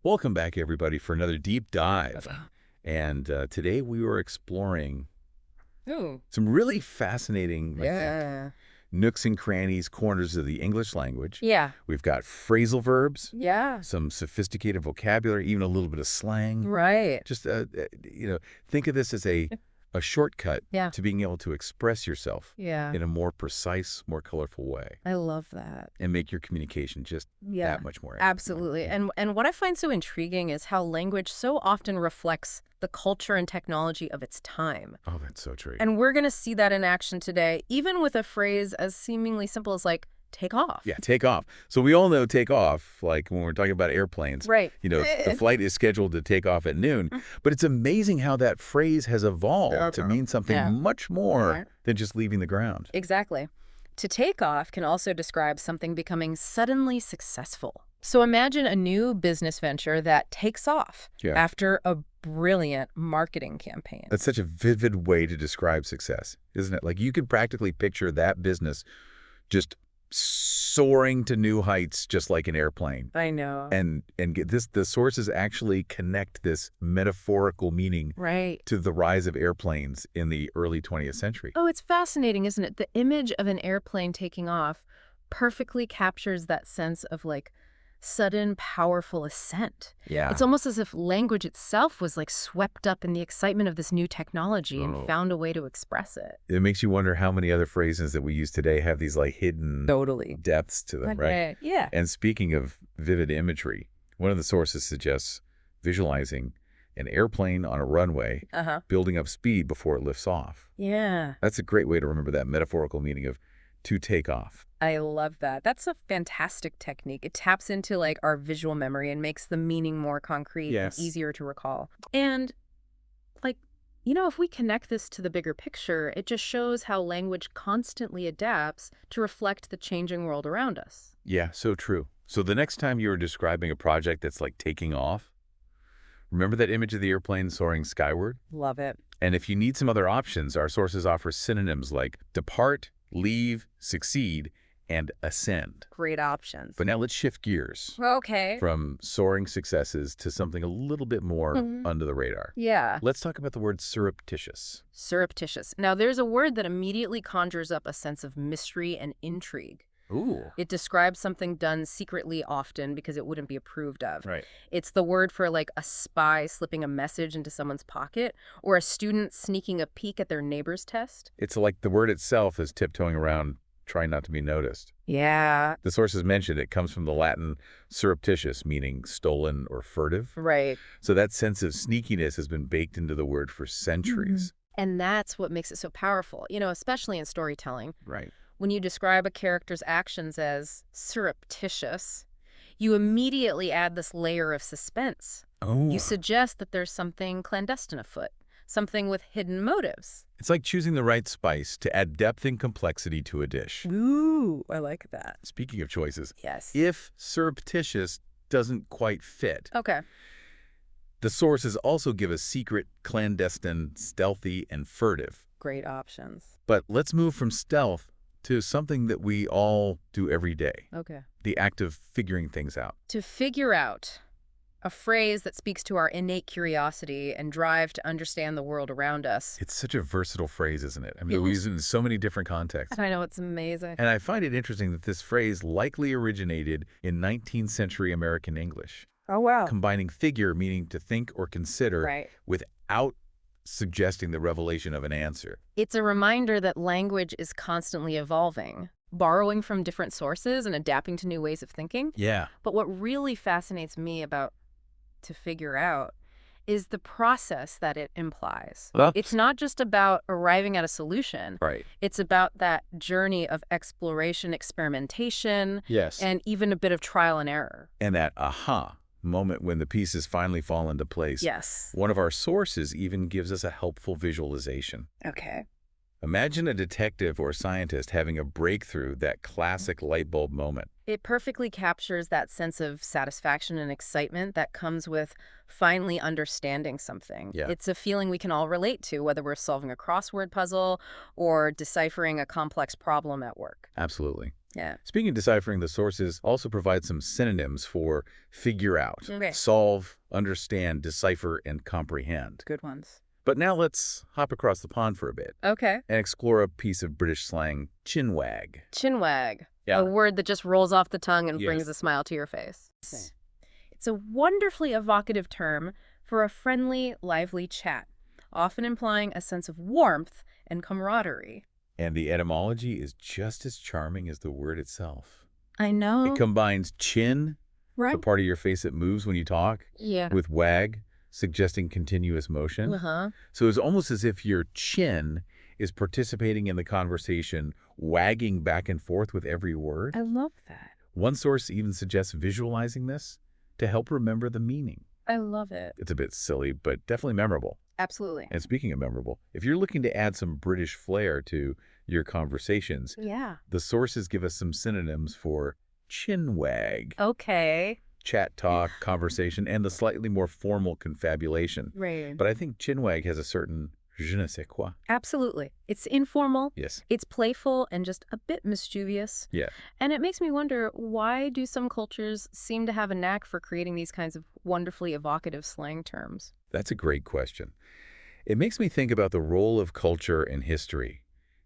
Welcome back, everybody, for another deep dive. And today we were exploring Ooh, some really fascinating, I think, yeah. nooks and crannies, corners of the English language. Yeah. We've got phrasal verbs, Yeah. some sophisticated vocabulary, even a little bit of slang. Right. Just, think of this as a shortcut Yeah. to being able to express yourself Yeah. in a more precise, more colorful way I love that. and make your communication just Yeah. that much more Absolutely. And what I find so intriguing is how language so often reflects the culture and technology of its time. Oh, that's so true. And we're going to see that in action today, even with a phrase as seemingly simple as like take off. Yeah, take off. So we all know take off, like when we're talking about airplanes. Right. The flight is scheduled to take off at noon. But it's amazing how that phrase has evolved to mean something much more than just leaving the ground. Exactly. To take off can also describe something becoming suddenly successful. So imagine a new business venture that takes off after a brilliant marketing campaign. That's such a vivid way to describe success, isn't it? Like you could practically picture that business just soaring to new heights, just like an airplane. I know. And get this, the sources actually connect this metaphorical meaning to the rise of airplanes in the early 20th century. Oh, it's fascinating, isn't it? The image of an airplane taking off perfectly captures that sense of like sudden, powerful ascent. Yeah. It's almost as if language itself was like swept up in the excitement of this new technology and found a way to express it. It makes you wonder how many other phrases that we use today have these like hidden depths to them, right? Yeah. And speaking of vivid imagery, one of the sources suggests visualizing an airplane on a runway building up speed before it lifts off. Yeah. That's a great way to remember that metaphorical meaning of to take off. I love that. That's a fantastic technique. It taps into like our visual memory and makes the meaning more concrete and easier to recall. And like, if we connect this to the bigger picture, it just shows how language constantly adapts to reflect the changing world around us. Yeah, so true. So the next time you're describing a project that's like taking off, remember that image of the airplane soaring skyward? Love it. And if you need some other options, our sources offer synonyms like depart, leave, succeed, and ascend. Great options. But now let's shift gears Okay. from soaring successes to something a little bit more under the radar. Yeah. Let's talk about the word surreptitious. Surreptitious. Now, there's a word that immediately conjures up a sense of mystery and intrigue. Ooh. It describes something done secretly often because it wouldn't be approved of. Right. It's the word for like a spy slipping a message into someone's pocket or a student sneaking a peek at their neighbor's test. It's like the word itself is tiptoeing around, trying not to be noticed. Yeah. The sources mentioned it comes from the Latin surreptitious, meaning stolen or furtive. Right. So that sense of sneakiness has been baked into the word for centuries. And that's what makes it so powerful, especially in storytelling. Right. When you describe a character's actions as surreptitious, you immediately add this layer of suspense. Oh. You suggest that there's something clandestine afoot, something with hidden motives. It's like choosing the right spice to add depth and complexity to a dish. Ooh, I like that. Speaking of choices, Yes. if surreptitious doesn't quite fit, Okay. the sources also give us secret, clandestine, stealthy, and furtive. Great options. But let's move from stealth to something that we all do every day, Okay. the act of figuring things out. To figure out, a phrase that speaks to our innate curiosity and drive to understand the world around us. It's such a versatile phrase, isn't it? I mean, we use it in so many different contexts. I know, it's amazing. And I find it interesting that this phrase likely originated in 19th century American English. Oh, wow. Combining figure, meaning to think or consider, without suggesting the revelation of an answer. It's a reminder that language is constantly evolving, borrowing from different sources and adapting to new ways of thinking. Yeah. But what really fascinates me about to figure out is the process that it implies. It's not just about arriving at a solution. Right. It's about that journey of exploration, experimentation, and even a bit of trial and error. And that aha moment when the pieces finally fall into place. Yes. One of our sources even gives us a helpful visualization. Okay. Imagine a detective or scientist having a breakthrough, that classic light bulb moment. It perfectly captures that sense of satisfaction and excitement that comes with finally understanding something. Yeah. It's a feeling we can all relate to, whether we're solving a crossword puzzle or deciphering a complex problem at work. Absolutely. Yeah. Speaking of deciphering, the sources also provide some synonyms for figure out, Okay. solve, understand, decipher, and comprehend. Good ones. But now let's hop across the pond for a bit Okay. and explore a piece of British slang, chinwag. Chinwag. Yeah. A word that just rolls off the tongue and Yes. brings a smile to your face. It's a wonderfully evocative term for a friendly, lively chat, often implying a sense of warmth and camaraderie. And the etymology is just as charming as the word itself. I know. It combines chin, the Right? part of your face that moves when you talk, Yeah. with wag, suggesting continuous motion. Uh-huh. So it's almost as if your chin is participating in the conversation, wagging back and forth with every word. I love that. One source even suggests visualizing this to help remember the meaning. I love it. It's a bit silly, but definitely memorable. Absolutely. And speaking of memorable, if you're looking to add some British flair to your conversations, Yeah. the sources give us some synonyms for chinwag. Okay. Chat talk, conversation, and the slightly more formal confabulation. Right. But I think chinwag has a certain je ne sais quoi. Absolutely. It's informal. Yes. It's playful and just a bit mischievous. Yeah. And it makes me wonder, why do some cultures seem to have a knack for creating these kinds of wonderfully evocative slang terms? That's a great question. It makes me think about the role of culture and history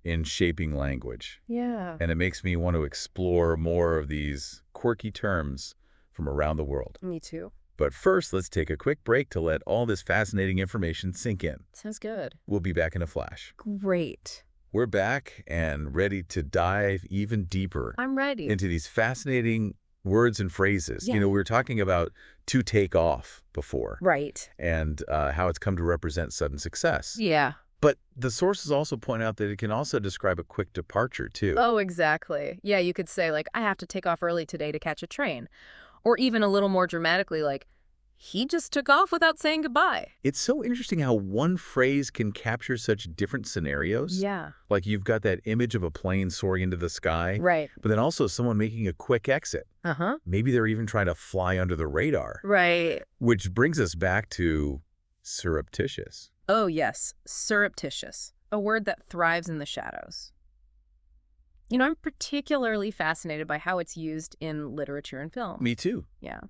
in shaping language. Yeah. And it makes me want to explore more of these quirky terms from around the world. Me too. But first, let's take a quick break to let all this fascinating information sink in. Sounds good. We'll be back in a flash. Great. We're back and ready to dive even deeper I'm ready. into these fascinating words and phrases. Yeah. You know, we were talking about to take off before. Right. And how it's come to represent sudden success. Yeah. But the sources also point out that it can also describe a quick departure, too. Oh, exactly. Yeah, you could say, like, I have to take off early today to catch a train. Or even a little more dramatically, like, he just took off without saying goodbye. It's so interesting how one phrase can capture such different scenarios. Yeah. Like you've got that image of a plane soaring into the sky, Right. but then also someone making a quick exit. Uh-huh. Maybe they're even trying to fly under the radar. Right. Which brings us back to surreptitious. Oh, yes. Surreptitious. A word that thrives in the shadows. You know, I'm particularly fascinated by how it's used in literature and film. Me too. Yeah.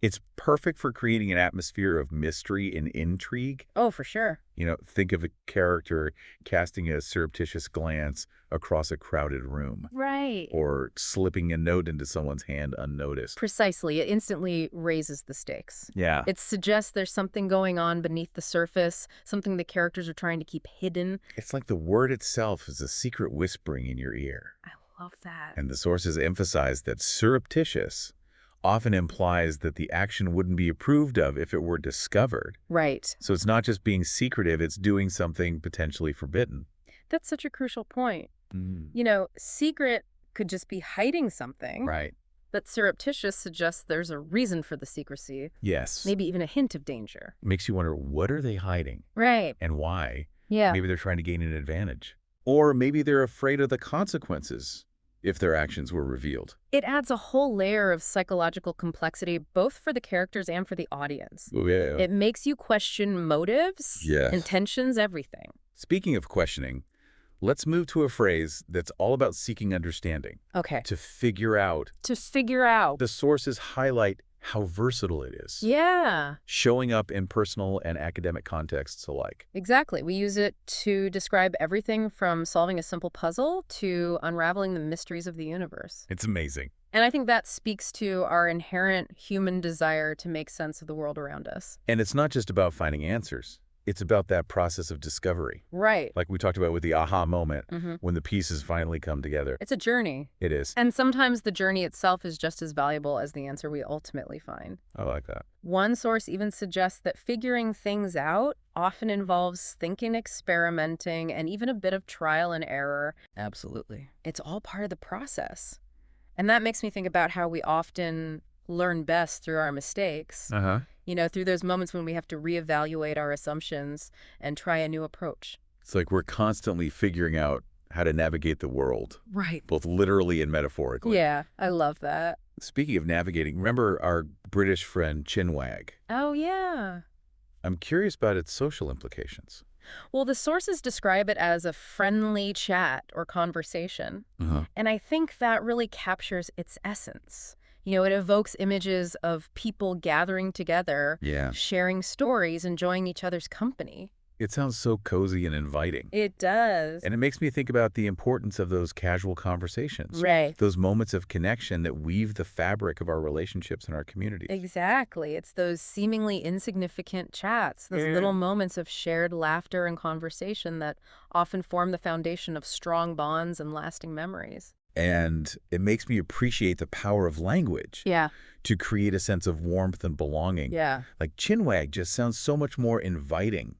It's perfect for creating an atmosphere of mystery and intrigue. Oh, for sure. You know, think of a character casting a surreptitious glance across a crowded room. Right. Or slipping a note into someone's hand unnoticed. Precisely. It instantly raises the stakes. Yeah. It suggests there's something going on beneath the surface, something the characters are trying to keep hidden. It's like the word itself is a secret whispering in your ear. I love that. And the sources emphasize that surreptitious often implies that the action wouldn't be approved of if it were discovered. Right. So it's not just being secretive, it's doing something potentially forbidden. That's such a crucial point. You know, secret could just be hiding something. Right. But surreptitious suggests there's a reason for the secrecy, Yes. maybe even a hint of danger. Makes you wonder, what are they hiding Right. and why? Yeah. Maybe they're trying to gain an advantage. Or maybe they're afraid of the consequences if their actions were revealed. It adds a whole layer of psychological complexity, both for the characters and for the audience. Oh, yeah. It makes you question motives, Yes. intentions, everything. Speaking of questioning, let's move to a phrase that's all about seeking understanding. Okay. To figure out. To figure out. The sources highlight how versatile it is. Yeah. Showing up in personal and academic contexts alike. Exactly. We use it to describe everything from solving a simple puzzle to unraveling the mysteries of the universe. It's amazing. And I think that speaks to our inherent human desire to make sense of the world around us. And it's not just about finding answers. It's about that process of discovery. Right. Like we talked about with the aha moment, Mm-hmm. when the pieces finally come together. It's a journey. It is. And sometimes the journey itself is just as valuable as the answer we ultimately find. I like that. One source even suggests that figuring things out often involves thinking, experimenting, and even a bit of trial and error. Absolutely. It's all part of the process. And that makes me think about how we often learn best through our mistakes. Uh-huh. You know, through those moments when we have to reevaluate our assumptions and try a new approach. It's like we're constantly figuring out how to navigate the world, Right. both literally and metaphorically. Yeah, I love that. Speaking of navigating, remember our British friend chinwag? Oh, yeah. I'm curious about its social implications. Well, the sources describe it as a friendly chat or conversation. Uh-huh. And I think that really captures its essence. It evokes images of people gathering together, Yeah. sharing stories, enjoying each other's company. It sounds so cozy and inviting. It does. And it makes me think about the importance of those casual conversations. Right. Those moments of connection that weave the fabric of our relationships and our communities. Exactly. It's those seemingly insignificant chats, those little moments of shared laughter and conversation that often form the foundation of strong bonds and lasting memories. And it makes me appreciate the power of language Yeah. to create a sense of warmth and belonging. Yeah. Like chinwag just sounds so much more inviting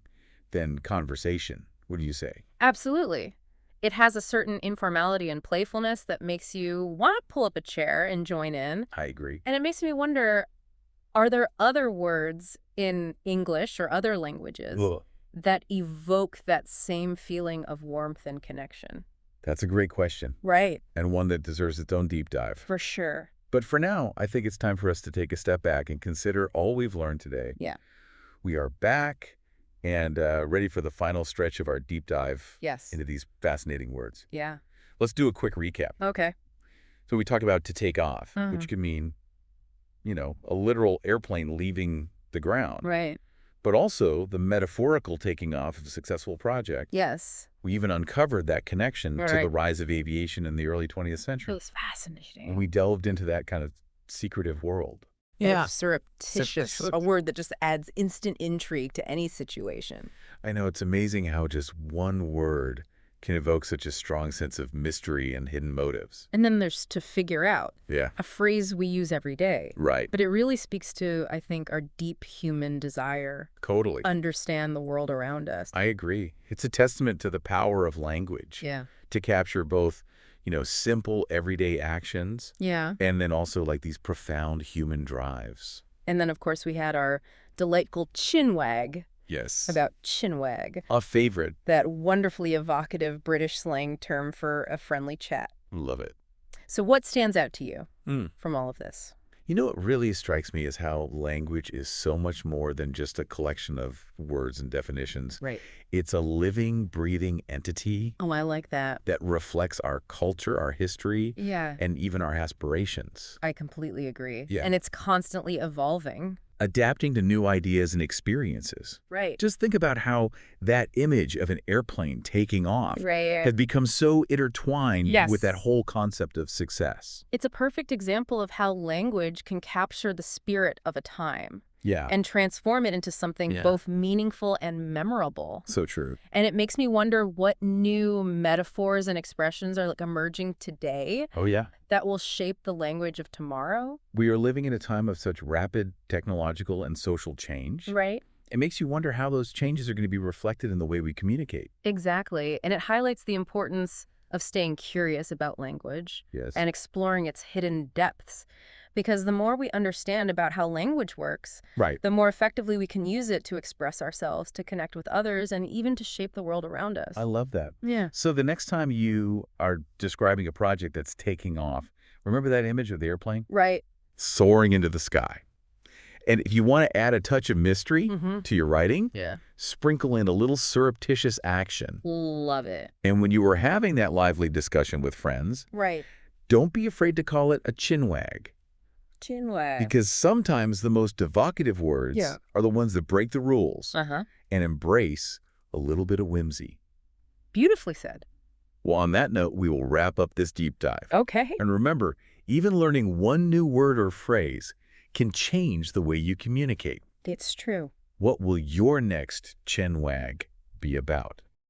than conversation. What do you say? Absolutely. It has a certain informality and playfulness that makes you want to pull up a chair and join in. I agree. And it makes me wonder, are there other words in English or other languages Ugh. that evoke that same feeling of warmth and connection? That's a great question, Right. and one that deserves its own deep dive. For sure. But for now, I think it's time for us to take a step back and consider all we've learned today. Yeah. We are back and ready for the final stretch of our deep dive Yes. into these fascinating words. Yeah. Let's do a quick recap. Okay. So we talked about to take off, Mhm. which could mean, a literal airplane leaving the ground, Right. but also the metaphorical taking off of a successful project. Yes. We even uncovered that connection to the Right. rise of aviation in the early 20th It century. was fascinating. And we delved into that kind of secretive world. Yeah. Surreptitious, a word that just adds instant intrigue to any situation. I know, it's amazing how just one word can evoke such a strong sense of mystery and hidden motives. And then there's to figure out, Yeah, a phrase we use every day. right. But it really speaks to, I think, our deep human desire Totally. to understand the world around us. I agree. It's a testament to the power of language Yeah. to capture both, simple everyday actions Yeah. and then also like these profound human drives. And then, of course, we had our delightful chinwag Yes. about chinwag, A favorite. that wonderfully evocative British slang term for a friendly chat. Love it. So what stands out to you Mm. from all of this? What really strikes me is how language is so much more than just a collection of words and definitions. Right. It's a living, breathing entity Oh, I like that. that reflects our culture, our history, Yeah. and even our aspirations. I completely agree. Yeah. And it's constantly evolving. Adapting to new ideas and experiences. Right. Just think about how that image of an airplane taking off Right. has become so intertwined Yes. with that whole concept of success. It's a perfect example of how language can capture the spirit of a time Yeah, and transform it into something Yeah. both meaningful and memorable. so true. And it makes me wonder what new metaphors and expressions are emerging today Oh, yeah. that will shape the language of tomorrow. We are living in a time of such rapid technological and social change. Right. It makes you wonder how those changes are going to be reflected in the way we communicate. Exactly. And it highlights the importance of staying curious about language Yes. and exploring its hidden depths. Because the more we understand about how language works, Right. the more effectively we can use it to express ourselves, to connect with others, and even to shape the world around us. I love that. Yeah. So the next time you are describing a project that's taking off, remember that image of the airplane? Right. Soaring into the sky. And if you want to add a touch of mystery Mm-hmm. to your writing, Yeah. sprinkle in a little surreptitious action. Love it. And when you were having that lively discussion with friends, Right. don't be afraid to call it a chinwag. Chinwag. Because sometimes the most evocative words Yeah. are the ones that break the rules Uh-huh. and embrace a little bit of whimsy. Beautifully said. Well, on that note, we will wrap up this deep dive. Okay. And remember, even learning one new word or phrase can change the way you communicate. It's true. What will your next chinwag be about?